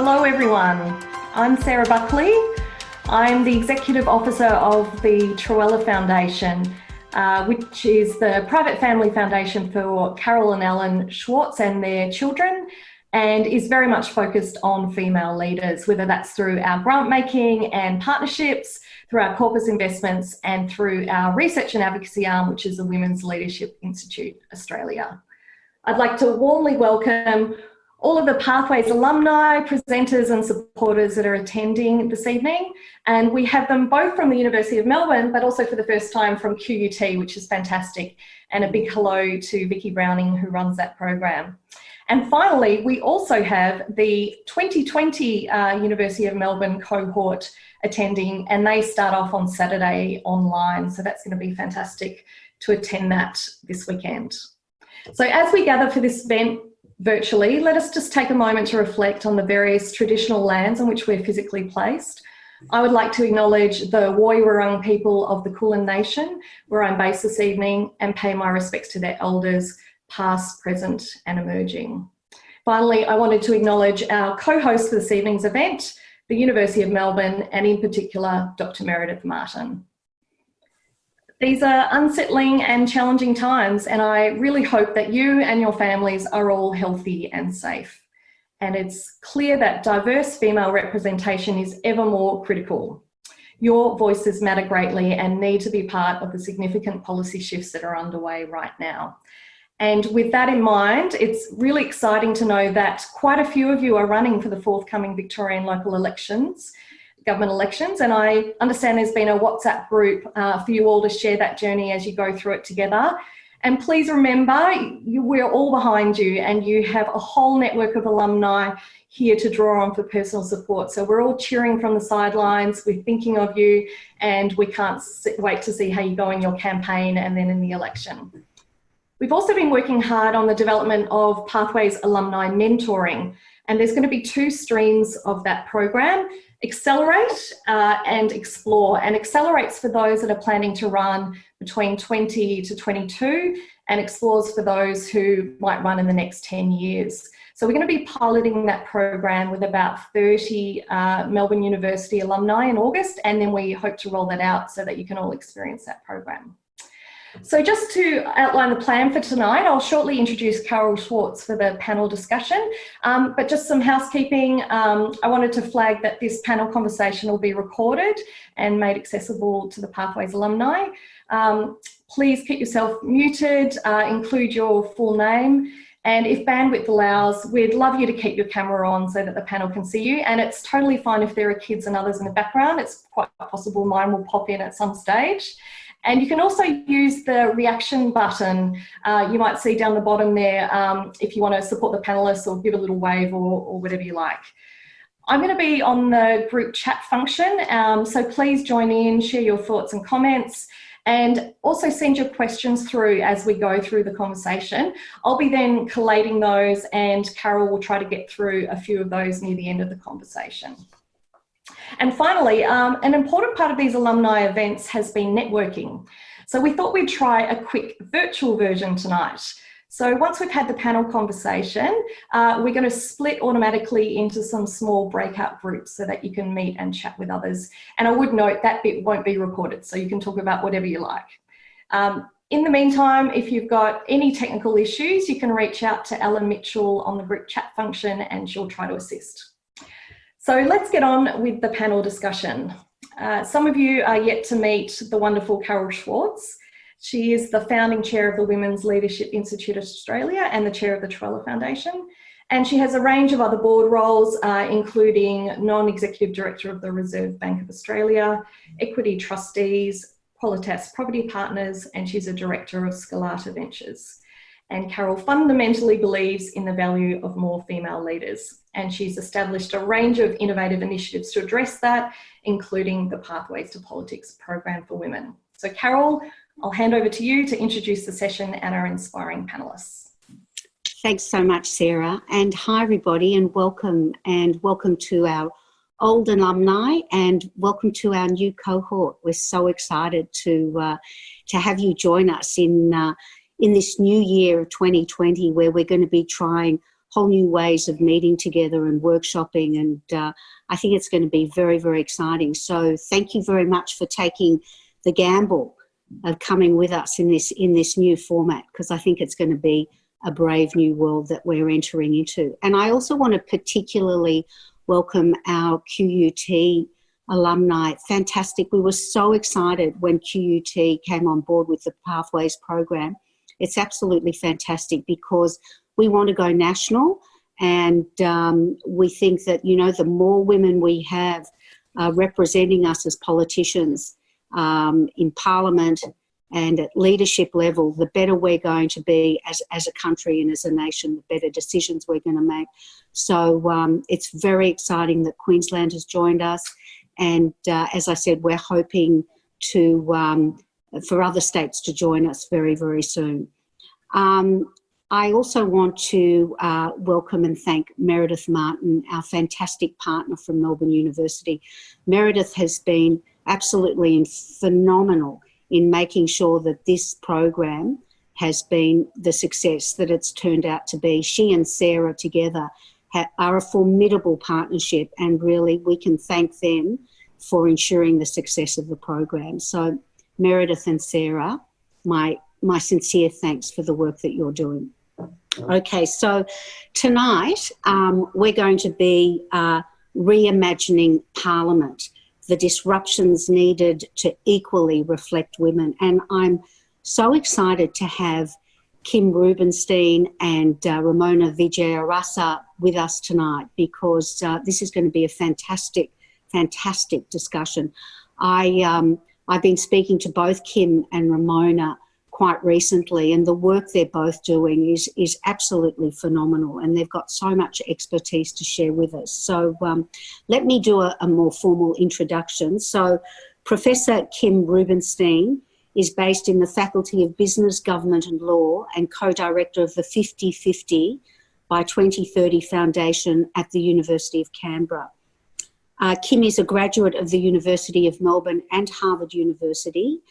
Hello everyone, I'm Sarah Buckley. I'm the Executive Officer of the Trewella Foundation, which is the private family foundation for Carol and Alan Schwartz and their children, and is very much focused on female leaders, whether that's through our grant making and partnerships, through our corpus investments, and through our research and advocacy arm, which is the Women's Leadership Institute Australia. I'd like to warmly welcome all of the Pathways alumni, presenters and supporters that are attending this evening. And we have them both from the University of Melbourne, but also for the first time from QUT, which is fantastic. And a big hello to Vicky Browning, who runs that program. And finally, we also have the 2020 University of Melbourne cohort attending, and they start off on Saturday online. So that's going to be fantastic to attend that this weekend. So as we gather for this event virtually, let us just take a moment to reflect on the various traditional lands on which we're physically placed. I would like to acknowledge the Woiwurrung people of the Kulin Nation, where I'm based this evening, and pay my respects to their elders, past, present and emerging. Finally, I wanted to acknowledge our co-host for this evening's event, the University of Melbourne, and in particular, Dr. Meredith Martin. These are unsettling and challenging times, and I really hope that you and your families are all healthy and safe. And it's clear that diverse female representation is ever more critical. Your voices matter greatly and need to be part of the significant policy shifts that are underway right now. And with that in mind, it's really exciting to know that quite a few of you are running for the forthcoming Victorian local elections, government elections, and I understand there's been a WhatsApp group for you all to share that journey as you go through it together. And please remember, we're all behind you, and you have a whole network of alumni here to draw on for personal support. So we're all cheering from the sidelines, we're thinking of you, and we can't wait to see how you go in your campaign and then in the election. We've also been working hard on the development of Pathways alumni mentoring, and there's going to be two streams of that program: Accelerate and Explore. And Accelerate's for those that are planning to run between 20 to 22, and Explore's for those who might run in the next 10 years. So we're going to be piloting that program with about 30 Melbourne University alumni in August, and then we hope to roll that out so that you can all experience that program. So just to outline the plan for tonight, I'll shortly introduce Carol Schwartz for the panel discussion, but just some housekeeping. I wanted to flag that this panel conversation will be recorded and made accessible to the Pathways alumni. Please keep yourself muted, include your full name, and if bandwidth allows, we'd love you to keep your camera on so that the panel can see you. And it's totally fine if there are kids and others in the background. It's quite possible mine will pop in at some stage. And you can also use the reaction button you might see down the bottom there if you want to support the panelists or give a little wave or whatever you like. I'm going to be on the group chat function, so please join in, share your thoughts and comments, and also send your questions through as we go through the conversation. I'll be then collating those, and Carol will try to get through a few of those near the end of the conversation. And finally, an important part of these alumni events has been networking. So we thought we'd try a quick virtual version tonight. So once we've had the panel conversation, we're going to split automatically into some small breakout groups so that you can meet and chat with others. And I would note that bit won't be recorded, so you can talk about whatever you like. In the meantime, if you've got any technical issues, you can reach out to Ellen Mitchell on the group chat function and she'll try to assist. So let's get on with the panel discussion. Some of you are yet to meet the wonderful Carol Schwartz. She is the founding chair of the Women's Leadership Institute Australia and the chair of the Trewella Foundation. And she has a range of other board roles, including non-executive director of the Reserve Bank of Australia, equity trustees, Qualitas Property Partners, and she's a director of Scalata Ventures. And Carol fundamentally believes in the value of more female leaders. And she's established a range of innovative initiatives to address that, including the Pathways to Politics program for women. So Carol, I'll hand over to you to introduce the session and our inspiring panelists. Thanks so much, Sarah. And hi, everybody, and welcome to our old alumni and welcome to our new cohort. We're so excited to have you join us in this new year of 2020, where we're going to be trying whole new ways of meeting together and workshopping, and I think it's going to be very, very exciting. So thank you very much for taking the gamble of coming with us in this new format, because I think it's going to be a brave new world that we're entering into. And I also want to particularly welcome our QUT alumni. Fantastic. We were so excited when QUT came on board with the Pathways program. It's absolutely fantastic because we want to go national, and we think that, you know, the more women we have representing us as politicians in Parliament and at leadership level, the better we're going to be as a country and as a nation, the better decisions we're going to make. So it's very exciting that Queensland has joined us. And as I said, we're hoping to for other states to join us very, very soon. I also want to welcome and thank Meredith Martin, our fantastic partner from Melbourne University. Meredith has been absolutely phenomenal in making sure that this program has been the success that it's turned out to be. She and Sarah together are a formidable partnership, and really we can thank them for ensuring the success of the program. So Meredith and Sarah, my sincere thanks for the work that you're doing. Okay, so tonight we're going to be reimagining Parliament, the disruptions needed to equally reflect women. And I'm so excited to have Kim Rubenstein and Ramona Vijeyarasa with us tonight, because this is going to be a fantastic discussion. I've been speaking to both Kim and Ramona quite recently, and the work they're both doing is absolutely phenomenal, and they've got so much expertise to share with us. So let me do a more formal introduction. So Professor Kim Rubenstein is based in the Faculty of Business, Government and Law and co-director of the 50/50 by 2030 Foundation at the University of Canberra. Kim is a graduate of the University of Melbourne and Harvard University,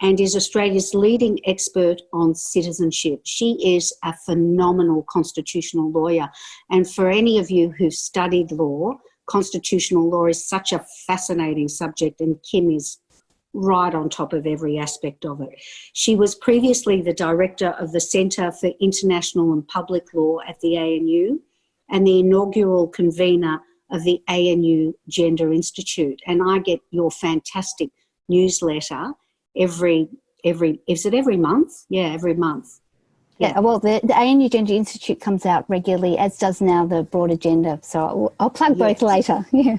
and is Australia's leading expert on citizenship. She is a phenomenal constitutional lawyer. And for any of you who've studied law, constitutional law is such a fascinating subject, and Kim is right on top of every aspect of it. She was previously the director of the Centre for International and Public Law at the ANU, and the inaugural convener of the ANU Gender Institute. And I get your fantastic newsletter every month? Yeah, every month. Yeah, well, the ANU Gender Institute comes out regularly, as does now the Broad Agenda. So I'll plug both later. Yeah.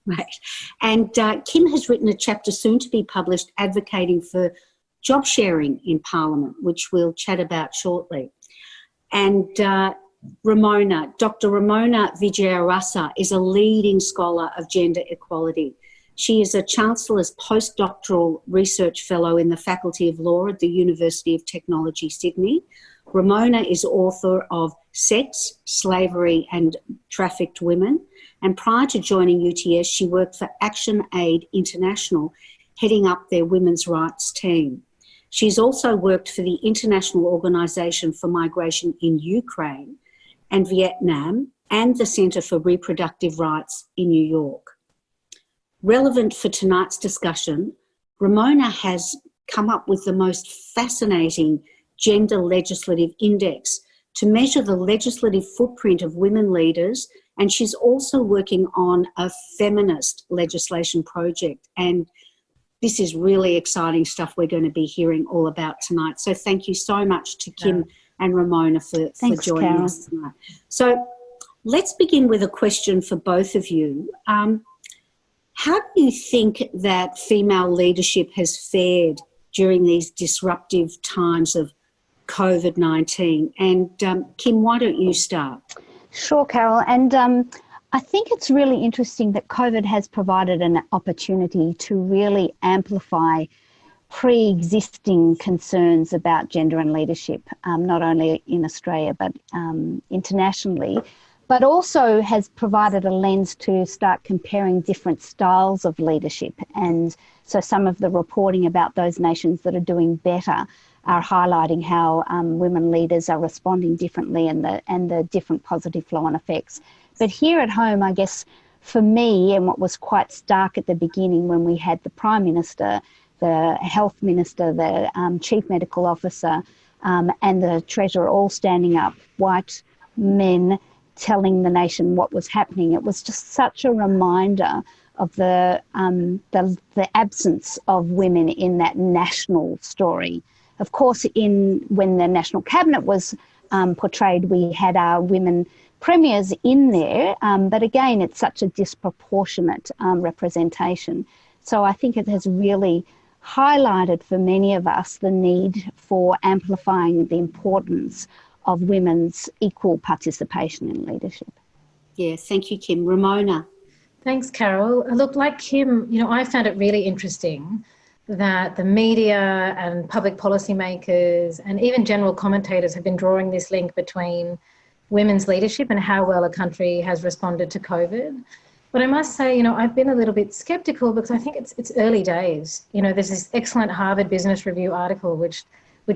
Right. And Kim has written a chapter soon to be published advocating for job sharing in Parliament, which we'll chat about shortly. And Ramona, Dr. Ramona Vijeyarasa is a leading scholar of gender equality. She is a Chancellor's Post-Doctoral Research Fellow in the Faculty of Law at the University of Technology, Sydney. Ramona is author of Sex, Slavery and Trafficked Women. And prior to joining UTS, she worked for Action Aid International, heading up their women's rights team. She's also worked for the International Organisation for Migration in Ukraine and Vietnam, and the Centre for Reproductive Rights in New York. Relevant for tonight's discussion, Ramona has come up with the most fascinating gender legislative index to measure the legislative footprint of women leaders, and she's also working on a feminist legislation project. And this is really exciting stuff we're going to be hearing all about tonight. So thank you so much to Kim and Ramona for joining us tonight. So let's begin with a question for both of you. How do you think that female leadership has fared during these disruptive times of COVID-19? And Kim, why don't you start? Sure, Carol. And I think it's really interesting that COVID has provided an opportunity to really amplify pre-existing concerns about gender and leadership, not only in Australia but internationally, but also has provided a lens to start comparing different styles of leadership. And so some of the reporting about those nations that are doing better are highlighting how women leaders are responding differently and the different positive flow-on effects. But here at home, I guess for me, and what was quite stark at the beginning when we had the Prime Minister, the Health Minister, the Chief Medical Officer, and the Treasurer all standing up, white men telling the nation what was happening. It was just such a reminder of the absence of women in that national story. Of course, when the National Cabinet was portrayed, we had our women premiers in there, but again, it's such a disproportionate representation. So I think it has really highlighted for many of us the need for amplifying the importance of women's equal participation in leadership. Yeah, thank you, Kim. Ramona. Thanks, Carol. Look, like Kim, I found it really interesting that the media and public policymakers and even general commentators have been drawing this link between women's leadership and how well a country has responded to COVID. But I must say, I've been a little bit skeptical because I think it's early days. There's this excellent Harvard Business Review article which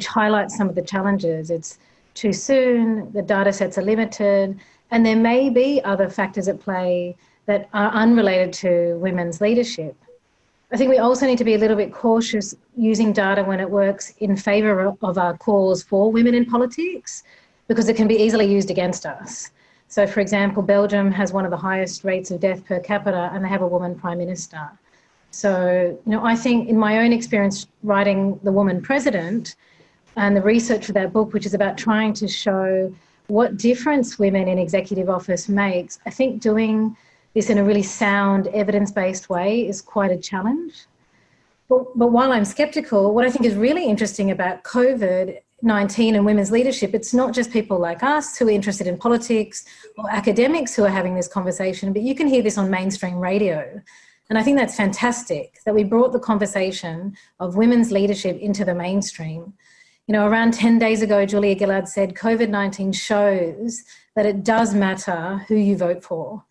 highlights some of the challenges. It's too soon, the data sets are limited, and there may be other factors at play that are unrelated to women's leadership. I think we also need to be a little bit cautious using data when it works in favour of our cause for women in politics, because it can be easily used against us. So, for example, Belgium has one of the highest rates of death per capita and they have a woman prime minister. So, I think in my own experience writing The Woman President and the research for that book, which is about trying to show what difference women in executive office makes, I think doing this in a really sound, evidence-based way is quite a challenge. But while I'm sceptical, what I think is really interesting about COVID-19 and women's leadership, it's not just people like us who are interested in politics or academics who are having this conversation, but you can hear this on mainstream radio. And I think that's fantastic that we brought the conversation of women's leadership into the mainstream. Around 10 days ago, Julia Gillard said, COVID-19 shows that it does matter who you vote for.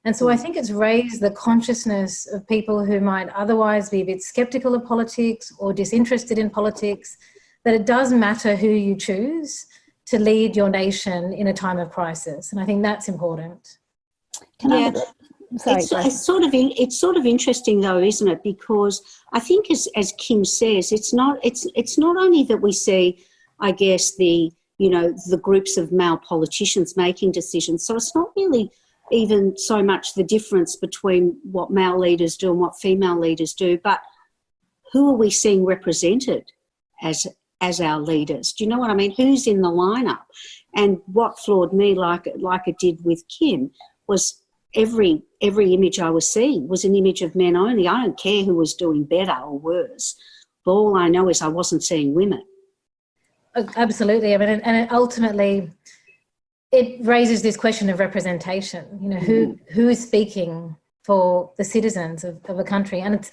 And so I think it's raised the consciousness of people who might otherwise be a bit sceptical of politics or disinterested in politics, that it does matter who you choose to lead your nation in a time of crisis. And I think that's important. It's sort of interesting though, isn't it? Because I think as Kim says, it's not only that we see, I guess, the groups of male politicians making decisions. So it's not really even so much the difference between what male leaders do and what female leaders do, but who are we seeing represented as our leaders? Do you know what I mean? Who's in the lineup? And what floored me, like it did with Kim, was every image I was seeing was an image of men only. I don't care who was doing better or worse, but all I know is I wasn't seeing women. Absolutely. I mean, and ultimately, it raises this question of representation. Who is speaking for the citizens of a country? And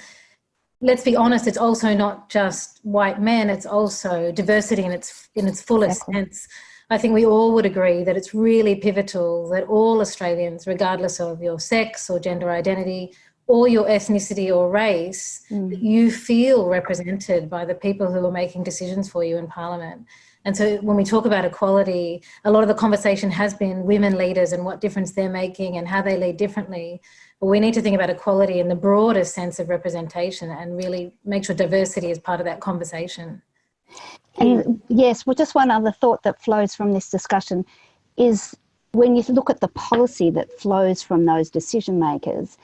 let's be honest, it's also not just white men, it's also diversity in its fullest sense. I think we all would agree that it's really pivotal that all Australians, regardless of your sex or gender identity or your ethnicity or race, that you feel represented by the people who are making decisions for you in Parliament. And so when we talk about equality, a lot of the conversation has been women leaders and what difference they're making and how they lead differently. But we need to think about equality in the broadest sense of representation and really make sure diversity is part of that conversation. And yes, well, just one other thought that flows from this discussion is when you look at the policy that flows from those decision makers,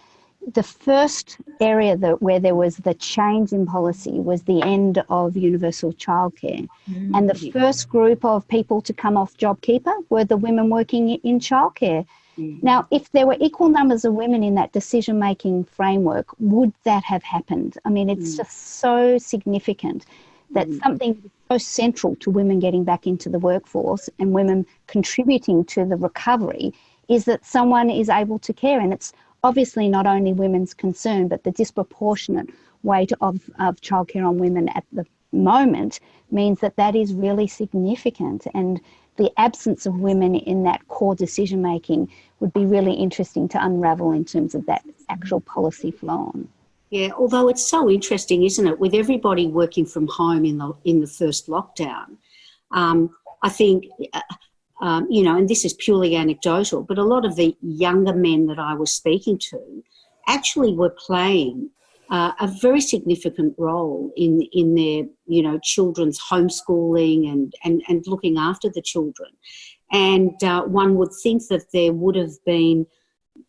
the first area where there was the change in policy was the end of universal childcare. And the first group of people to come off JobKeeper were the women working in childcare. Now, if there were equal numbers of women in that decision-making framework, would that have happened? I mean, it's just so significant that something so central to women getting back into the workforce and women contributing to the recovery is that someone is able to care. And it's obviously not only women's concern, but the disproportionate weight of childcare on women at the moment means that is really significant. And the absence of women in that core decision making would be really interesting to unravel in terms of that actual policy flow on. Yeah, although it's so interesting, isn't it, with everybody working from home in the first lockdown, I think, and this is purely anecdotal, but a lot of the younger men that I was speaking to actually were playing a very significant role in their, children's homeschooling and looking after the children. And one would think that there would have been,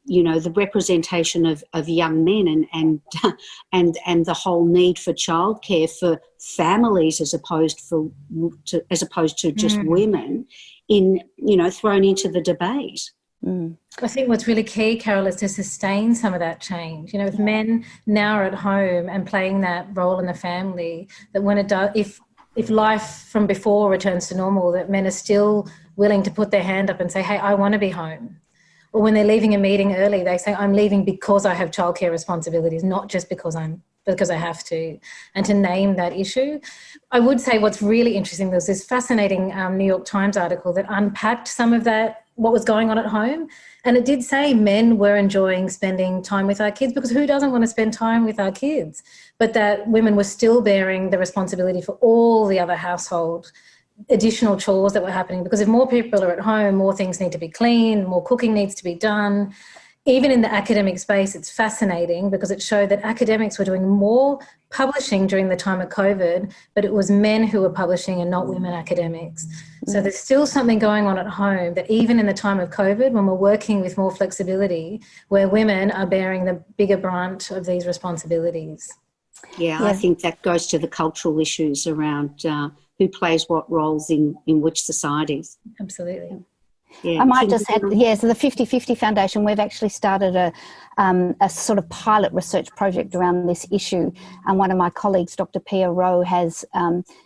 the representation of young men and the whole need for childcare for families as opposed to just women thrown into the debate. I think what's really key, Carol, is to sustain some of that change. If men now are at home and playing that role in the family, that when it does, if life from before returns to normal, that men are still willing to put their hand up and say, hey, I want to be home. Or when they're leaving a meeting early, they say, I'm leaving because I have childcare responsibilities, not just because I have to, and to name that issue. I would say what's really interesting, there's this fascinating New York Times article that unpacked some of that, what was going on at home. And it did say men were enjoying spending time with our kids, because who doesn't want to spend time with our kids? But that women were still bearing the responsibility for all the other household additional chores that were happening, because if more people are at home, more things need to be cleaned, more cooking needs to be done. Even in the academic space, it's fascinating because it showed that academics were doing more publishing during the time of COVID, but it was men who were publishing and not women academics. So there's still something going on at home that even in the time of COVID, when we're working with more flexibility, where women are bearing the bigger brunt of these responsibilities. Yeah, I think that goes to the cultural issues around who plays what roles in which societies. Absolutely. Yeah. I might just add, so the 50/50 Foundation, we've actually started a sort of pilot research project around this issue. And one of my colleagues, Dr. Pia Rowe, has,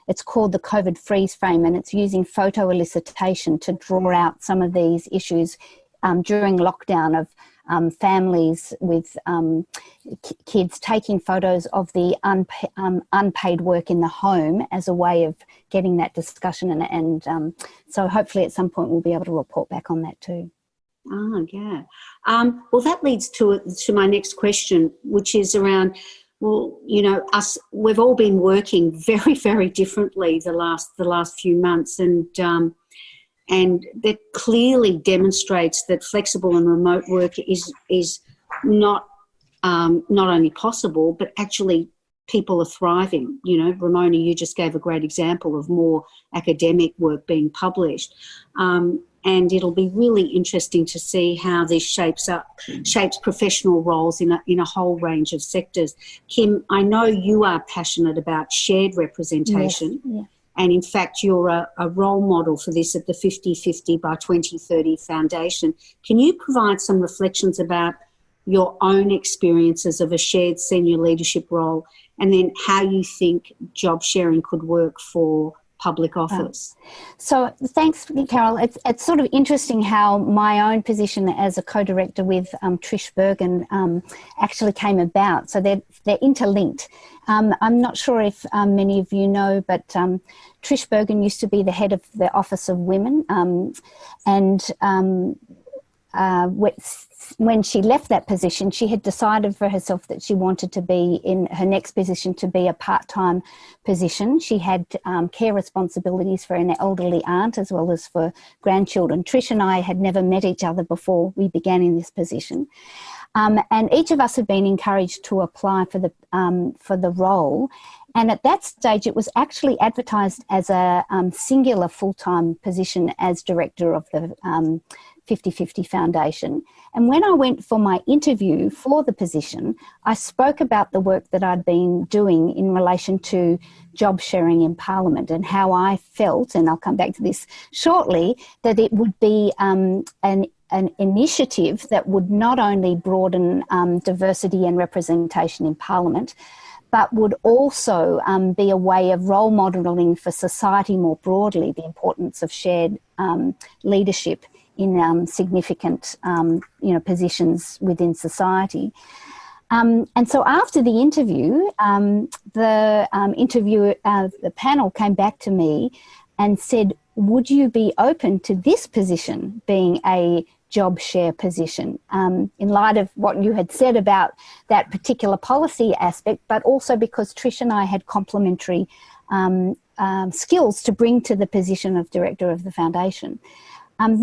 it's called the COVID freeze frame, and it's using photo elicitation to draw out some of these issues during lockdown of families with kids taking photos of the unpaid work in the home as a way of getting that discussion. And so hopefully at some point we'll be able to report back on that too. Oh, yeah. Well, that leads to my next question, which is around, we've all been working very, very differently the last few months, and that clearly demonstrates that flexible and remote work is not only possible, but actually people are thriving. Ramona, you just gave a great example of more academic work being published. And it'll be really interesting to see how this shapes professional roles in a whole range of sectors. Kim, I know you are passionate about shared representation. Yes. Yeah. And in fact, you're a role model for this at the 50/50 by 2030 Foundation. Can you provide some reflections about your own experiences of a shared senior leadership role, and then how you think job sharing could work for public office? So thanks, Carol. It's sort of interesting how my own position as a co-director with Trish Bergen actually came about. So they're interlinked. I'm not sure if many of you know, but Trish Bergen used to be the head of the Office of Women, when she left that position, she had decided for herself that she wanted to be in her next position to be a part-time position. She had care responsibilities for an elderly aunt as well as for grandchildren. Trish and I had never met each other before we began in this position. And each of us had been encouraged to apply for the role. And at that stage, it was actually advertised as a singular full-time position as director of the 50/50 Foundation. And when I went for my interview for the position, I spoke about the work that I'd been doing in relation to job sharing in Parliament and how I felt, and I'll come back to this shortly, that it would be an initiative that would not only broaden diversity and representation in Parliament, but would also be a way of role modelling for society more broadly the importance of shared leadership in significant, positions within society. And so after the interview, the panel came back to me and said, would you be open to this position being a job share position, in light of what you had said about that particular policy aspect, but also because Trish and I had complementary skills to bring to the position of director of the foundation.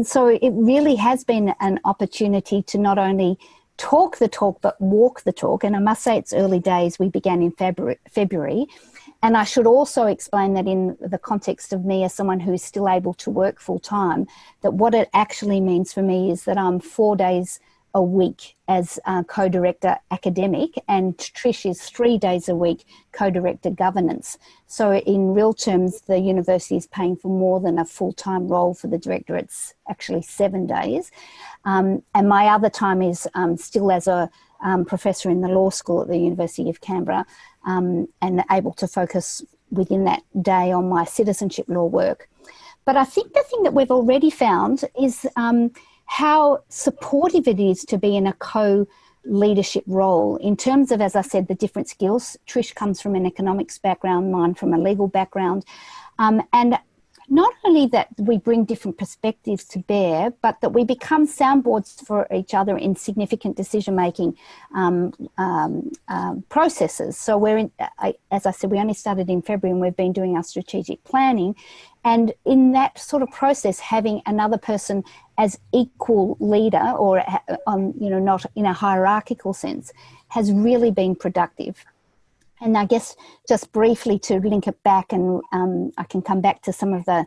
So it really has been an opportunity to not only talk the talk, but walk the talk. And I must say it's early days. We began in February. And I should also explain that in the context of me as someone who is still able to work full time, that what it actually means for me is that I'm 4 days a week as co-director academic, and Trish is 3 days a week co-director governance. So in real terms, the university is paying for more than a full-time role for the director. It's actually 7 days. And my other time is still as a professor in the law school at the University of Canberra, and able to focus within that day on my citizenship law work. But I think the thing that we've already found is how supportive it is to be in a co-leadership role in terms of, as I said, the different skills. Trish comes from an economics background, mine from a legal background. And not only that we bring different perspectives to bear, but that we become soundboards for each other in significant decision-making processes. So we're in, as I said, we only started in February and we've been doing our strategic planning. And in that sort of process, having another person as equal leader or, not in a hierarchical sense, has really been productive. And I guess just briefly to link it back, and I can come back to some of the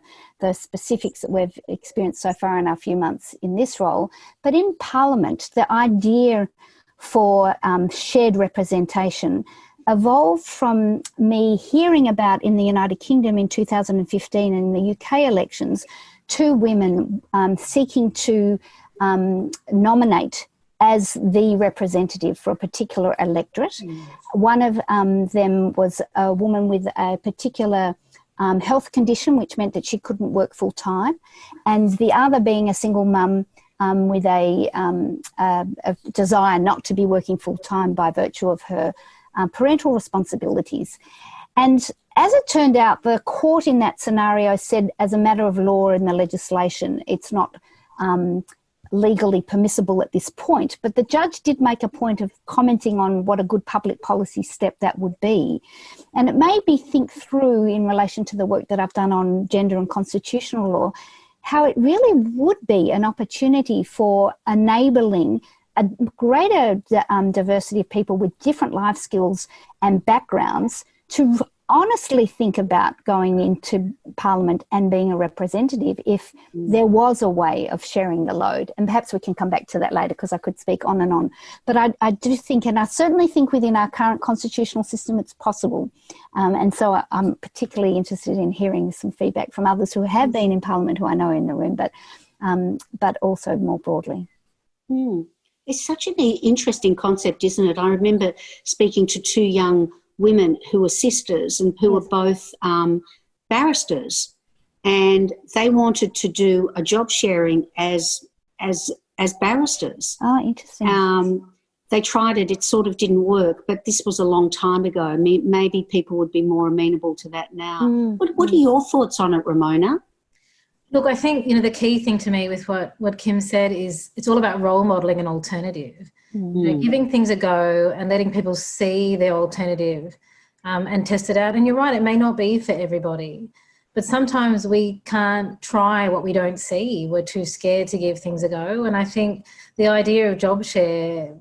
specifics that we've experienced so far in our few months in this role. But in Parliament, the idea for shared representation evolved from me hearing about in the United Kingdom in 2015 in the UK elections, 2 women seeking to nominate as the representative for a particular electorate. One of them was a woman with a particular health condition, which meant that she couldn't work full time, and the other being a single mum with a desire not to be working full time by virtue of her parental responsibilities. And as it turned out, the court in that scenario said, as a matter of law in the legislation, it's not legally permissible at this point, but the judge did make a point of commenting on what a good public policy step that would be. And it made me think through, in relation to the work that I've done on gender and constitutional law, how it really would be an opportunity for enabling a greater diversity of people with different life skills and backgrounds to honestly think about going into Parliament and being a representative if there was a way of sharing the load. And perhaps we can come back to that later, because I could speak on and on. But I do think, and I certainly think within our current constitutional system, it's possible. And so I'm particularly interested in hearing some feedback from others who have been in Parliament, who I know are in the room, but also more broadly. It's such an interesting concept, isn't it? I remember speaking to 2 young women who were sisters and who were both barristers, and they wanted to do a job sharing as barristers. Oh, interesting. They tried it; it sort of didn't work. But this was a long time ago. Maybe people would be more amenable to that now. What are your thoughts on it, Ramona? Look, I think, the key thing to me with what Kim said is it's all about role modelling an alternative. Giving things a go and letting people see their alternative and test it out. And you're right, it may not be for everybody, but sometimes we can't try what we don't see. We're too scared to give things a go. And I think the idea of job share,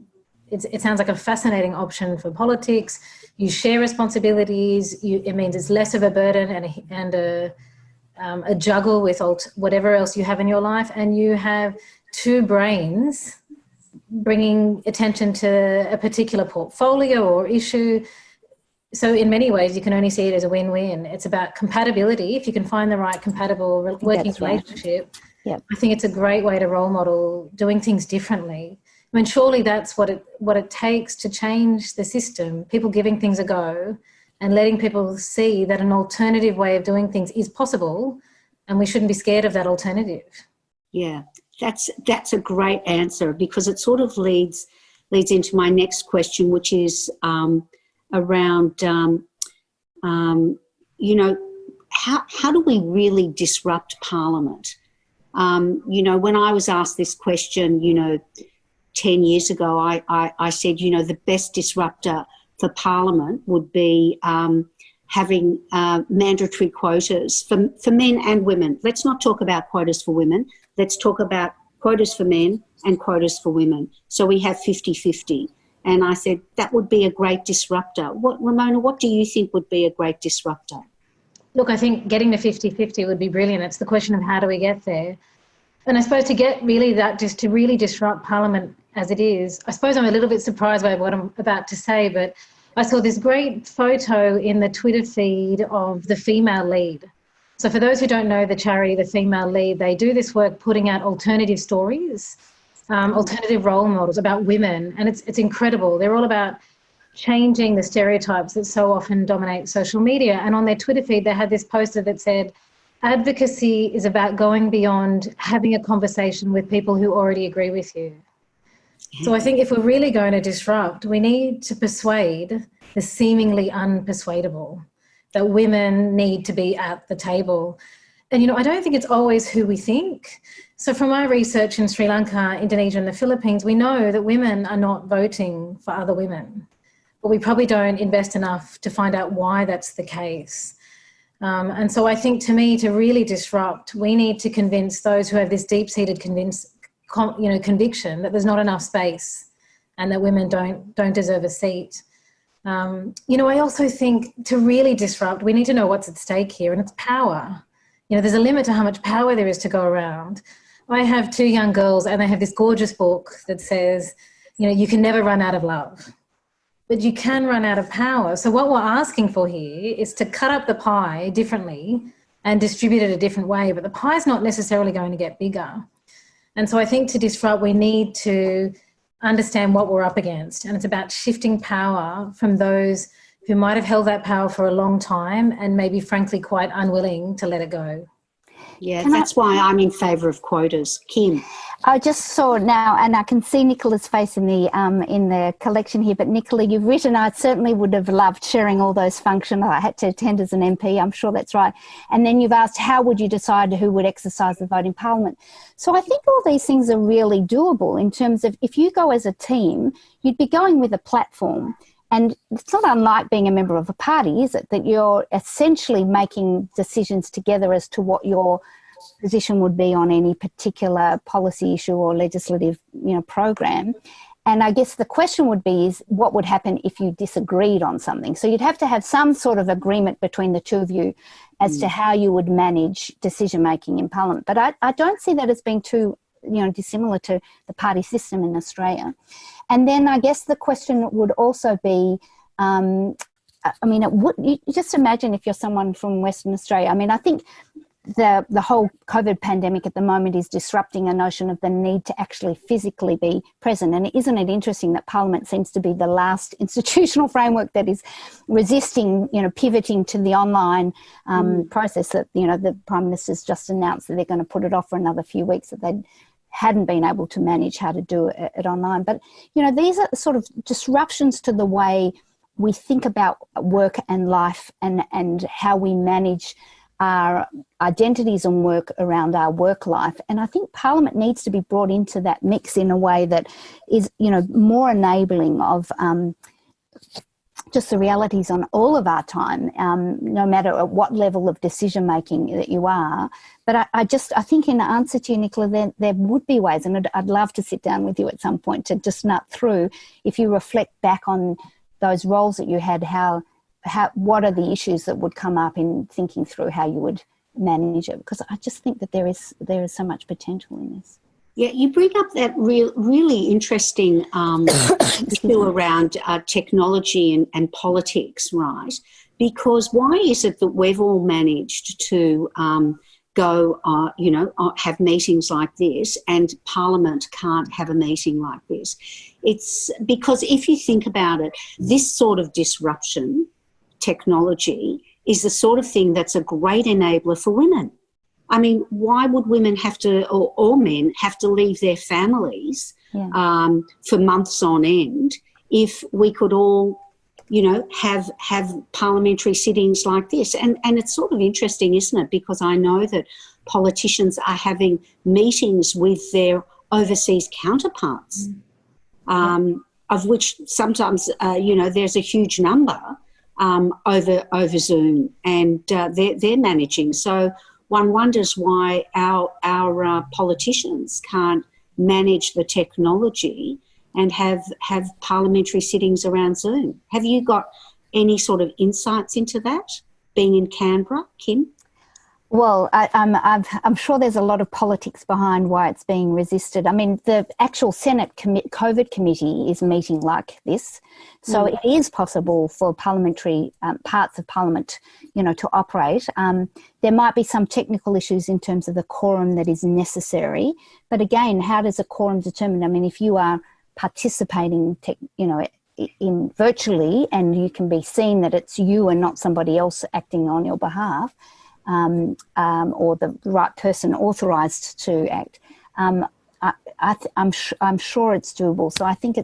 it sounds like a fascinating option for politics. You share responsibilities. It means it's less of a burden and a juggle with whatever else you have in your life, and you have 2 brains bringing attention to a particular portfolio or issue. So in many ways, you can only see it as a win-win. It's about compatibility. If you can find the right compatible working relationship, Yep. I think it's a great way to role model doing things differently. I mean, surely that's what it takes to change the system, people giving things a go and letting people see that an alternative way of doing things is possible, and we shouldn't be scared of that alternative. Yeah, that's a great answer, because it sort of leads into my next question, which is around, how do we really disrupt Parliament? You know, when I was asked this question, 10 years ago, I said, the best disruptor for Parliament would be having mandatory quotas for men and women. Let's not talk about quotas for women. Let's talk about quotas for men and quotas for women. So we have 50-50. And I said, that would be a great disruptor. Ramona, what do you think would be a great disruptor? Look, I think getting to 50-50 would be brilliant. It's the question of how do we get there? And I suppose to get really that, just to really disrupt Parliament as it is, I suppose I'm a little bit surprised by what I'm about to say, but I saw this great photo in the Twitter feed of the female lead. So for those who don't know the charity, the Female Lead, they do this work putting out alternative stories, alternative role models about women, and it's incredible. They're all about changing the stereotypes that so often dominate social media. And on their Twitter feed, they had this poster that said, advocacy is about going beyond having a conversation with people who already agree with you. So I think if we're really going to disrupt, we need to persuade the seemingly unpersuadable, that women need to be at the table. And, I don't think it's always who we think. So from my research in Sri Lanka, Indonesia and the Philippines, we know that women are not voting for other women, but we probably don't invest enough to find out why that's the case. And so I think, to me, to really disrupt, we need to convince those who have this deep-seated conviction that there's not enough space and that women don't deserve a seat. I also think to really disrupt, we need to know what's at stake here, and it's power. There's a limit to how much power there is to go around. I have 2 young girls, and they have this gorgeous book that says, you can never run out of love, but you can run out of power. So what we're asking for here is to cut up the pie differently and distribute it a different way, but the pie's not necessarily going to get bigger. And so I think to disrupt, we need to understand what we're up against, and it's about shifting power from those who might have held that power for a long time and maybe frankly quite unwilling to let it go. Yeah, that's why I'm in favour of quotas. Kim? I just saw now, and I can see Nicola's face in the collection here, but Nicola, you've written, I certainly would have loved sharing all those functions. I had to attend as an MP, I'm sure that's right. And then you've asked, how would you decide who would exercise the vote in Parliament? So I think all these things are really doable in terms of, if you go as a team, you'd be going with a platform. And it's not unlike being a member of a party, is it? That you're essentially making decisions together as to what your position would be on any particular policy issue or legislative, program. And I guess the question would be is what would happen if you disagreed on something? So you'd have to have some sort of agreement between the two of you as to how you would manage decision-making in Parliament. But I don't see that as being too, dissimilar to the party system in Australia. And then I guess the question would also be, you just imagine if you're someone from Western Australia. I think the whole COVID pandemic at the moment is disrupting a notion of the need to actually physically be present. And isn't it interesting that Parliament seems to be the last institutional framework that is resisting, pivoting to the online process that, the Prime Minister's just announced that they're going to put it off for another few weeks, that they hadn't been able to manage how to do it online. But, these are sort of disruptions to the way we think about work and life and how we manage our identities and work around our work life. And I think Parliament needs to be brought into that mix in a way that is, more enabling of just the realities on all of our time, no matter at what level of decision making that you are. But I think in answer to you, Nicola, there would be ways, and I'd love to sit down with you at some point to just nut through, if you reflect back on those roles that you had, what are the issues that would come up in thinking through how you would manage it? Because I just think that there is so much potential in this. Yeah, you bring up that really interesting issue around technology and politics, right? Because why is it that we've all managed to have meetings like this and Parliament can't have a meeting like this? It's because if you think about it, this sort of disruption, technology, is the sort of thing that's a great enabler for women. Why would women have to, or men have to leave their families for months on end if we could all, have parliamentary sittings like this? And it's sort of interesting, isn't it? Because I know that politicians are having meetings with their overseas counterparts, of which sometimes, there's a huge number over Zoom, and they're managing. So one wonders why our politicians can't manage the technology and have parliamentary sittings around Zoom. Have you got any sort of insights into that, being in Canberra, Kim? Well, I'm sure there's a lot of politics behind why it's being resisted. I mean, the actual Senate COVID committee is meeting like this. So it is possible for parliamentary parts of Parliament, to operate. There might be some technical issues in terms of the quorum that is necessary. But again, how does a quorum determine? I mean, if you are participating, in virtually, and you can be seen that it's you and not somebody else acting on your behalf, or the right person authorised to act, I'm sure it's doable. So I think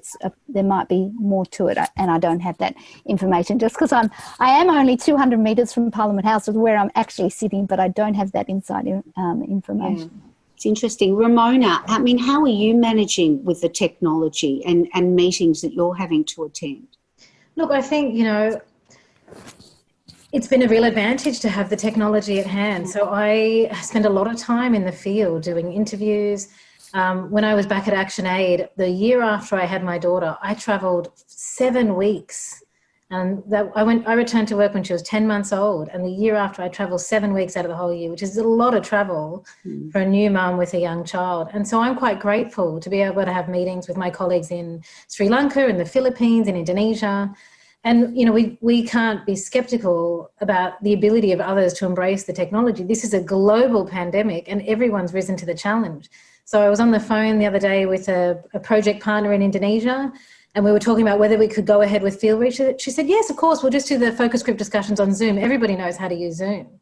there might be more to it, and I don't have that information just because I am only 200 metres from Parliament House, where I'm actually sitting, but I don't have that inside information. Yeah. It's interesting. Ramona, I mean, how are you managing with the technology and meetings that you're having to attend? Look, I think, it's been a real advantage to have the technology at hand. So I spend a lot of time in the field doing interviews. When I was back at ActionAid, the year after I had my daughter, I travelled 7 weeks. And I returned to work when she was 10 months old. And the year after, I travelled 7 weeks out of the whole year, which is a lot of travel for a new mum with a young child. And so I'm quite grateful to be able to have meetings with my colleagues in Sri Lanka, in the Philippines, in Indonesia. And, we can't be sceptical about the ability of others to embrace the technology. This is a global pandemic and everyone's risen to the challenge. So I was on the phone the other day with a project partner in Indonesia, and we were talking about whether we could go ahead with field research. She said, yes, of course, we'll just do the focus group discussions on Zoom. Everybody knows how to use Zoom.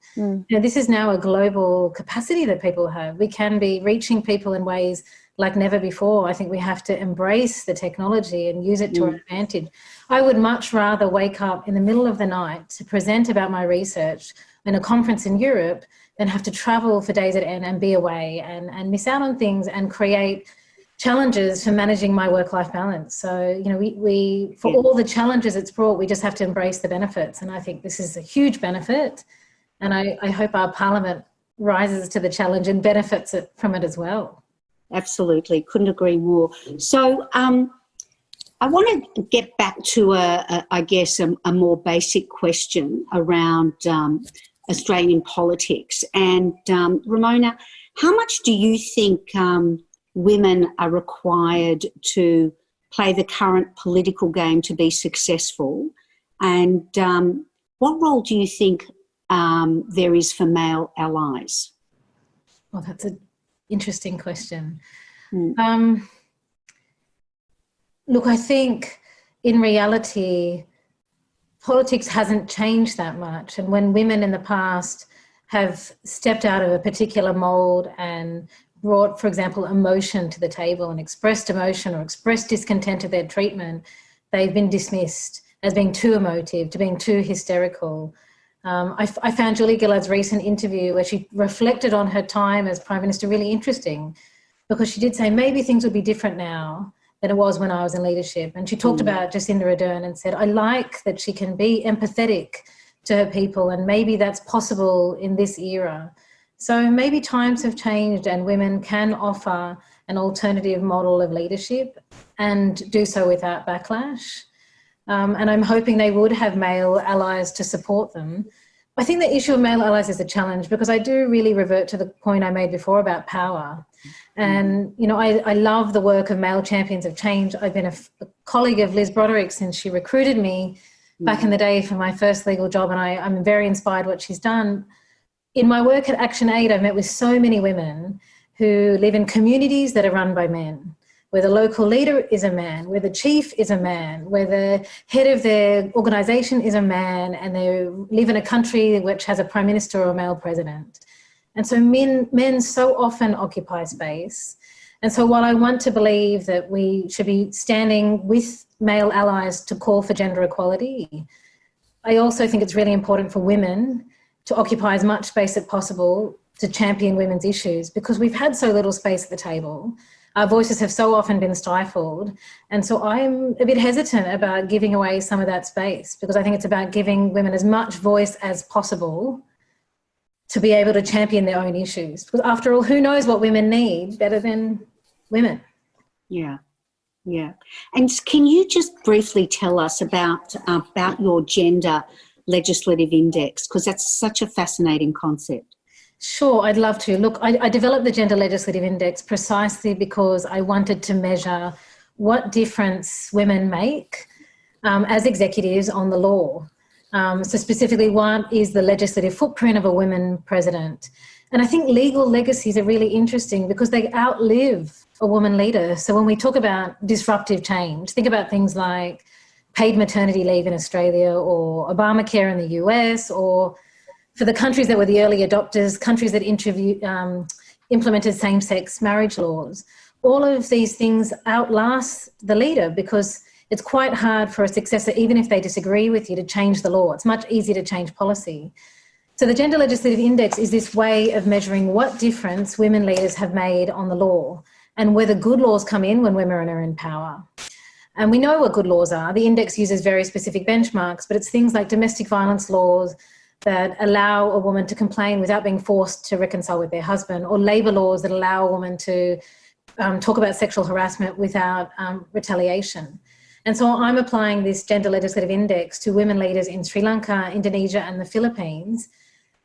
This is now a global capacity that people have. We can be reaching people in ways like never before. I think we have to embrace the technology and use it to our advantage. I would much rather wake up in the middle of the night to present about my research in a conference in Europe than have to travel for days at end and be away and miss out on things and create challenges for managing my work-life balance. So, we for all the challenges it's brought, we just have to embrace the benefits. And I think this is a huge benefit. And I hope our Parliament rises to the challenge and benefits from it as well. Absolutely. Couldn't agree more. So I want to get back to, a more basic question around Australian politics. And Ramona, how much do you think women are required to play the current political game to be successful? And what role do you think there is for male allies? Well, that's an interesting question. Look, I think in reality, politics hasn't changed that much. And when women in the past have stepped out of a particular mould and brought, for example, emotion to the table and expressed emotion or expressed discontent of their treatment, they've been dismissed as being too emotive, to being too hysterical. I found Julie Gillard's recent interview where she reflected on her time as Prime Minister really interesting, because she did say maybe things would be different now than it was when I was in leadership. And she talked about Jacinda Ardern and said, I like that she can be empathetic to her people, and maybe that's possible in this era. So maybe times have changed and women can offer an alternative model of leadership and do so without backlash. And I'm hoping they would have male allies to support them. I think the issue of male allies is a challenge, because I do really revert to the point I made before about power. And, I love the work of male champions of change. I've been a colleague of Liz Broderick since she recruited me back in the day for my first legal job, and I'm very inspired what she's done. In my work at ActionAid, I've met with so many women who live in communities that are run by men, where the local leader is a man, where the chief is a man, where the head of their organisation is a man, and they live in a country which has a prime minister or a male president. And so men so often occupy space. And so while I want to believe that we should be standing with male allies to call for gender equality, I also think it's really important for women to occupy as much space as possible to champion women's issues, because we've had so little space at the table. Our voices have so often been stifled. And so I'm a bit hesitant about giving away some of that space, because I think it's about giving women as much voice as possible to be able to champion their own issues. Because after all, who knows what women need better than women? Yeah. Yeah. And can you just briefly tell us about your gender legislative index, because that's such a fascinating concept. Sure, I'd love to. Look, I developed the Gender Legislative Index precisely because I wanted to measure what difference women make as executives on the law. So specifically, what is the legislative footprint of a women president? And I think legal legacies are really interesting because they outlive a woman leader. So when we talk about disruptive change, think about things like paid maternity leave in Australia, or Obamacare in the US, or for the countries that were the early adopters, countries that implemented same-sex marriage laws. All of these things outlast the leader because it's quite hard for a successor, even if they disagree with you, to change the law. It's much easier to change policy. So the Gender Legislative Index is this way of measuring what difference women leaders have made on the law and whether good laws come in when women are in power. And we know what good laws are. The index uses very specific benchmarks, but it's things like domestic violence laws that allow a woman to complain without being forced to reconcile with their husband, or labour laws that allow a woman to talk about sexual harassment without retaliation. And so I'm applying this Gender Legislative Index to women leaders in Sri Lanka, Indonesia and the Philippines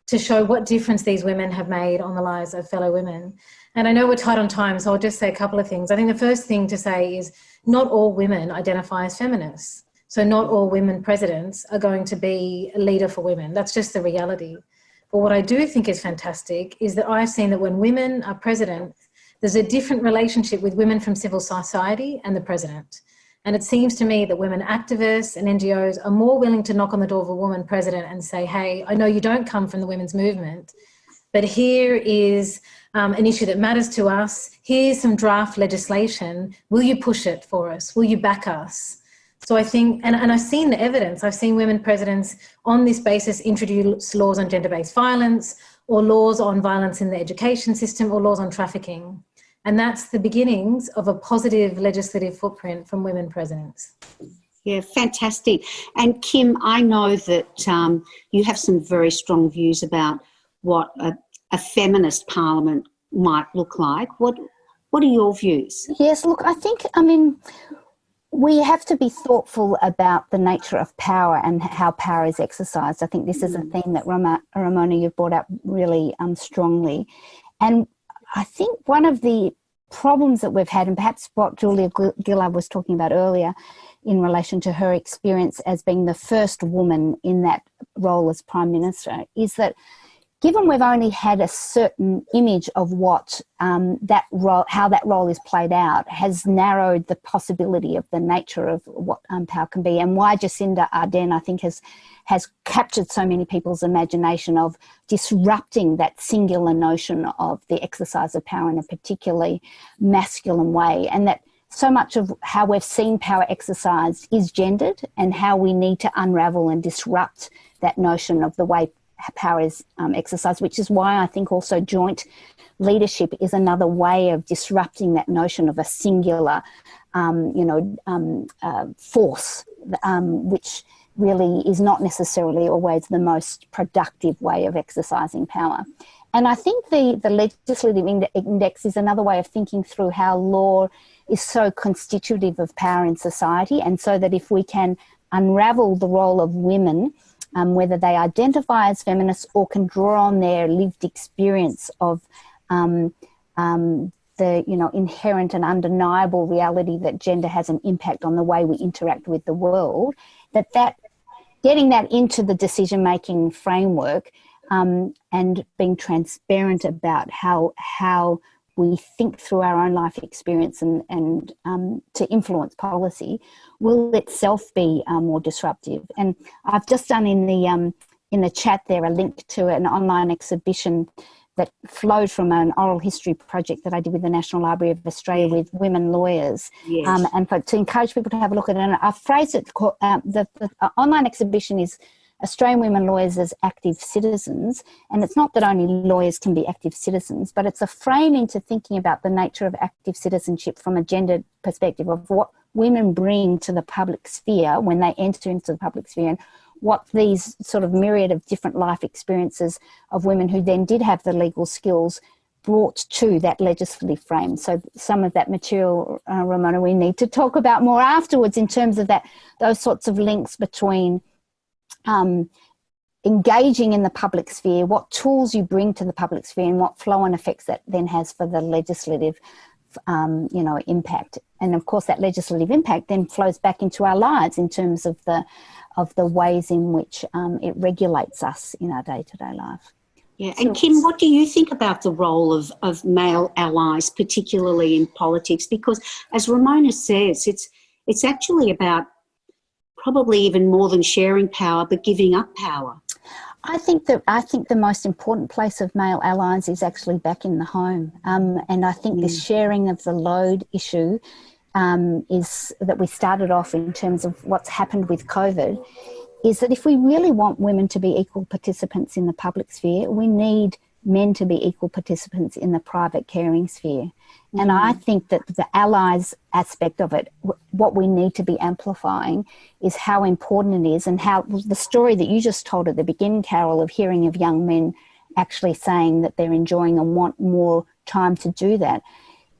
to show what difference these women have made on the lives of fellow women. And I know we're tight on time, so I'll just say a couple of things. I think the first thing to say is not all women identify as feminists. So not all women presidents are going to be a leader for women. That's just the reality. But what I do think is fantastic is that I've seen that when women are president, there's a different relationship with women from civil society and the president. And it seems to me that women activists and NGOs are more willing to knock on the door of a woman president and say, hey, I know you don't come from the women's movement, but here is an issue that matters to us. Here's some draft legislation. Will you push it for us? Will you back us? So I think, and I've seen the evidence, I've seen women presidents on this basis introduce laws on gender-based violence, or laws on violence in the education system, or laws on trafficking. And that's the beginnings of a positive legislative footprint from women presidents. Yeah, fantastic. And Kim, I know that you have some very strong views about what a feminist parliament might look like. What are your views? Yes, look, we have to be thoughtful about the nature of power and how power is exercised. I think this is a theme that Ramona, you've brought up really strongly. And I think one of the problems that we've had, and perhaps what Julia Gillard was talking about earlier in relation to her experience as being the first woman in that role as Prime Minister, is that given we've only had a certain image of what that role, how that role is played out, has narrowed the possibility of the nature of what power can be, and why Jacinda Ardern, I think, has captured so many people's imagination of disrupting that singular notion of the exercise of power in a particularly masculine way, and that so much of how we've seen power exercised is gendered, and how we need to unravel and disrupt that notion of the way power is exercised, which is why I think also joint leadership is another way of disrupting that notion of a singular, force, which really is not necessarily always the most productive way of exercising power. And I think the legislative index is another way of thinking through how law is so constitutive of power in society, and so that if we can unravel the role of women, whether they identify as feminists or can draw on their lived experience of the inherent and undeniable reality that gender has an impact on the way we interact with the world, that getting that into the decision-making framework and being transparent about how we think through our own life experience and to influence policy will itself be more disruptive. And I've just done in the chat there a link to an online exhibition that flowed from an oral history project that I did with the National Library of Australia with women lawyers, and to encourage people to have a look at it. And I've phrased it, the online exhibition is Australian women lawyers as active citizens. And it's not that only lawyers can be active citizens, but it's a frame into thinking about the nature of active citizenship from a gender perspective of what women bring to the public sphere when they enter into the public sphere, and what these sort of myriad of different life experiences of women who then did have the legal skills brought to that legislative frame. So some of that material, Ramona, we need to talk about more afterwards in terms of that, those sorts of links between engaging in the public sphere, what tools you bring to the public sphere, and what flow and effects that then has for the legislative impact. And of course that legislative impact then flows back into our lives in terms of the ways in which it regulates us in our day-to-day life. Yeah, and Kim, what do you think about the role of male allies, particularly in politics? Because as Ramona says, it's actually about probably even more than sharing power, but giving up power. I think the most important place of male allies is actually back in the home, and I think the sharing of the load issue is that we started off in terms of what's happened with COVID, is that if we really want women to be equal participants in the public sphere, we need men to be equal participants in the private caring sphere. And I think that the allies aspect of it, what we need to be amplifying is how important it is, and how the story that you just told at the beginning, Carol, of hearing of young men actually saying that they're enjoying and want more time to do that.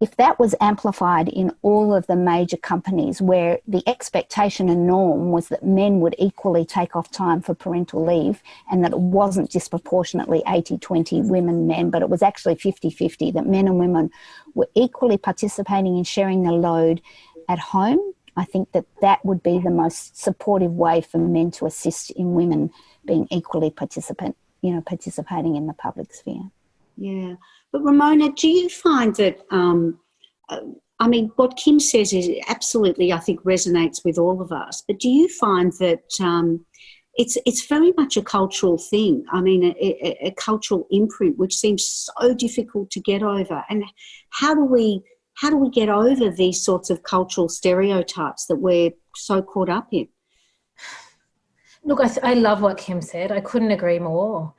If that was amplified in all of the major companies where the expectation and norm was that men would equally take off time for parental leave, and that it wasn't disproportionately 80-20 women, men, but it was actually 50-50, that men and women were equally participating in sharing the load at home, I think that would be the most supportive way for men to assist in women being equally participating in the public sphere. Yeah. But Ramona, do you find that, what Kim says is absolutely, I think, resonates with all of us, but do you find that it's very much a cultural thing? I mean, a cultural imprint, which seems so difficult to get over. And how do we get over these sorts of cultural stereotypes that we're so caught up in? Look, I love what Kim said. I couldn't agree more.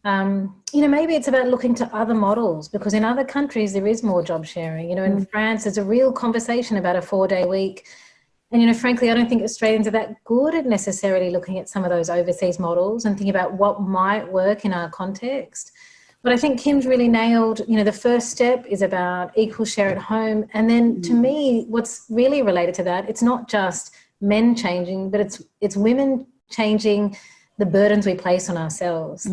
Maybe it's about looking to other models, because in other countries there is more job sharing. In France there's a real conversation about a 4-day week. And, frankly, I don't think Australians are that good at necessarily looking at some of those overseas models and thinking about what might work in our context. But I think Kim's really nailed, the first step is about equal share at home. And then to me, what's really related to that, it's not just men changing, but it's women changing the burdens we place on ourselves.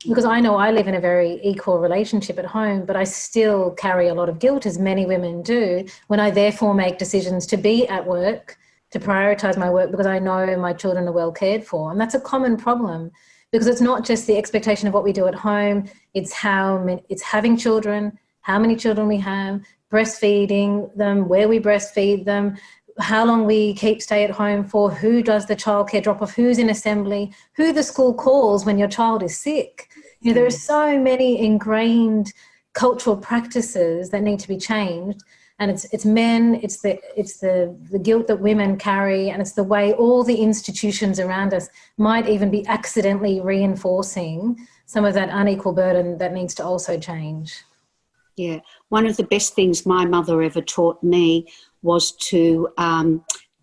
Because I know I live in a very equal relationship at home, but I still carry a lot of guilt, as many women do, when I therefore make decisions to be at work, to prioritise my work, because I know my children are well cared for. And that's a common problem, because it's not just the expectation of what we do at home, it's having children, how many children we have, breastfeeding them, where we breastfeed them, how long we stay at home for, who does the childcare drop-off, who's in assembly, who the school calls when your child is sick. There are so many ingrained cultural practices that need to be changed, and it's men, it's the guilt that women carry, and it's the way all the institutions around us might even be accidentally reinforcing some of that unequal burden that needs to also change. Yeah, one of the best things my mother ever taught me was to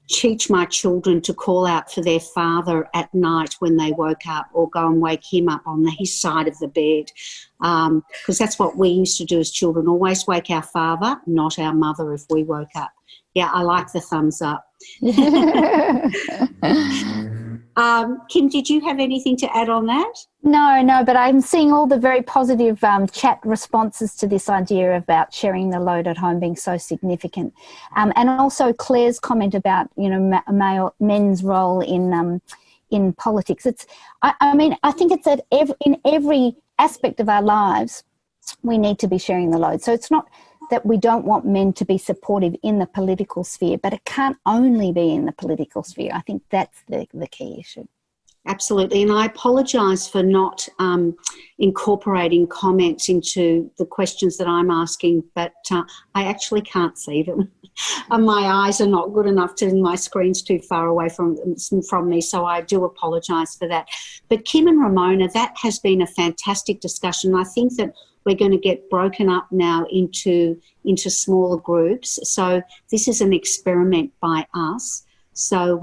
teach my children to call out for their father at night when they woke up, or go and wake him up on his side of the bed, because that's what we used to do as children, always wake our father, not our mother, if we woke up. Yeah, I like the thumbs up. Kim, did you have anything to add on that? No, but I'm seeing all the very positive chat responses to this idea about sharing the load at home being so significant. And also Claire's comment about, men's role in politics. I think it's that in every aspect of our lives, we need to be sharing the load. So it's not that we don't want men to be supportive in the political sphere, but it can't only be in the political sphere. I think that's the key issue. Absolutely, and I apologise for not incorporating comments into the questions that I'm asking, but I actually can't see them. My eyes are not good enough my screen's too far away from me, so I do apologise for that. But Kim and Ramona, that has been a fantastic discussion. I think that we're going to get broken up now into smaller groups. So this is an experiment by us. So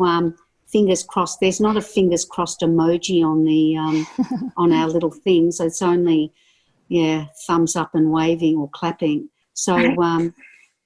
fingers crossed. There's not a fingers crossed emoji on the on our little things. It's only thumbs up and waving or clapping. So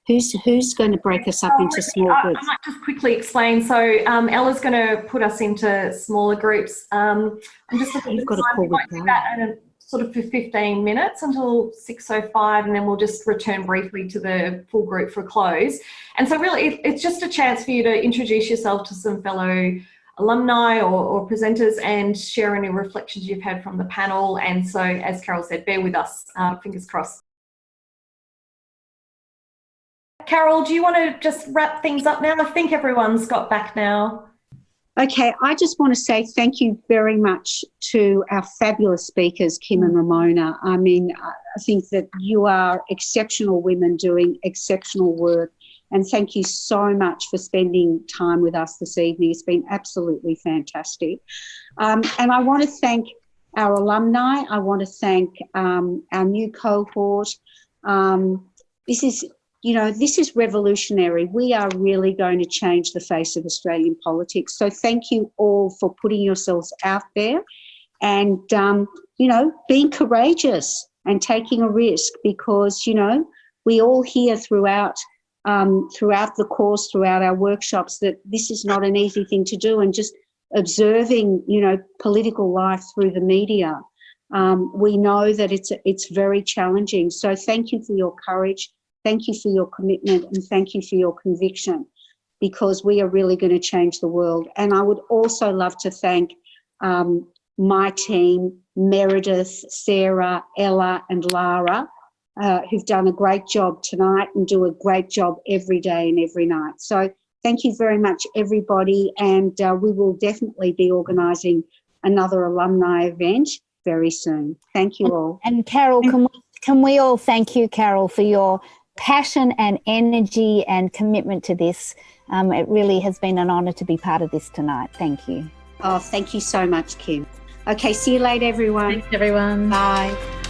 who's going to break us up into small groups? I might just quickly explain. So Ella's going to put us into smaller groups. I'm just looking at the time. We might do that in sort of for 15 minutes until 6:05, and then we'll just return briefly to the full group for close. And so really it's just a chance for you to introduce yourself to some fellow alumni or presenters and share any reflections you've had from the panel. And so, as Carol said, bear with us, fingers crossed. Carol, do you want to just wrap things up now? I think everyone's got back now. Okay, I just want to say thank you very much to our fabulous speakers, Kim and Ramona. I mean, I think that you are exceptional women doing exceptional work, and thank you so much for spending time with us this evening. It's been absolutely fantastic. And I want to thank our alumni. I want to thank our new cohort. This is revolutionary. We are really going to change the face of Australian politics. So thank you all for putting yourselves out there and, being courageous and taking a risk, because, we all hear throughout the course, throughout our workshops, that this is not an easy thing to do. And just observing, political life through the media, we know that it's very challenging. So thank you for your courage. Thank you for your commitment, and thank you for your conviction, because we are really going to change the world. And I would also love to thank my team, Meredith, Sarah, Ella and Lara, who've done a great job tonight and do a great job every day and every night. So thank you very much, everybody, and we will definitely be organising another alumni event very soon. Thank you all. And Carol, can we all thank you, Carol, for your passion and energy and commitment to this. It really has been an honour to be part of this tonight. Thank you. Oh, thank you so much, Kim. Okay, see you later, everyone. Thanks, everyone. Bye.